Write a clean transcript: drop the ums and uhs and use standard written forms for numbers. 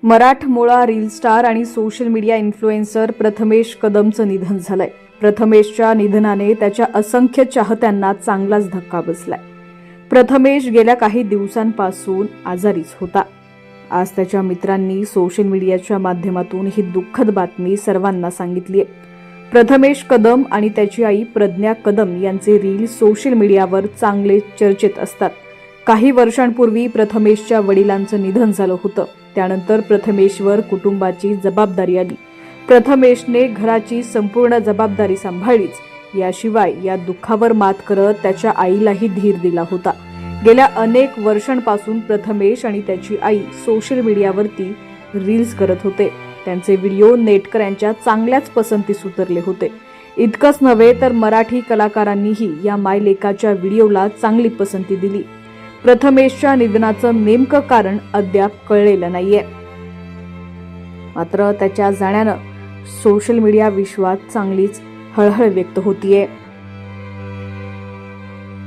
मराठमोळा reel star आणि social media influencer Prathamesh कदमचं निधन झालंय. प्रथमेशच्या निधनाने त्याच्या असंख्य चाहत्यांना चांगलाच धक्का बसलाय. प्रथमेश गेल्या काही दिवसांपासून आजारीच होता. आज त्याच्या मित्रांनी सोशल मीडियाच्या माध्यमातून ही दुःखद बातमी सर्वांना सांगितली आहे. प्रथमेश कदम आणि त्याची आई प्रज्ञा कदम यांचे रील सोशल मीडियावर चांगले चर्चेत असतात. काही वर्षांपूर्वी प्रथमेशच्या वडिलांचं निधन झालं होतं. त्यानंतर प्रथमेशवर कुटुंबाची जबाबदारी आली. प्रथमेशने घराची संपूर्ण जबाबदारी सांभाळलीच. याशिवाय या दुःखावर मात करत त्याच्या आईलाही धीर दिला होता. गेल्या अनेक वर्षांपासून प्रथमेश आणि त्याची आई सोशल मीडियावरती रील्स करत होते. त्यांचे व्हिडिओ नेटकऱ्यांच्या चांगल्याच पसंतीस उतरले होते. इतकंच नव्हे तर मराठी कलाकारांनीही या मायलेकाच्या व्हिडिओला चांगली पसंती दिली. प्रथमेशच्या निधनाचं नेमकं कारण अद्याप कळलेलं नाहीये. मात्र त्याच्या जाण्यानं सोशल मीडिया विश्वात चांगलीच हळहळ व्यक्त होतीये.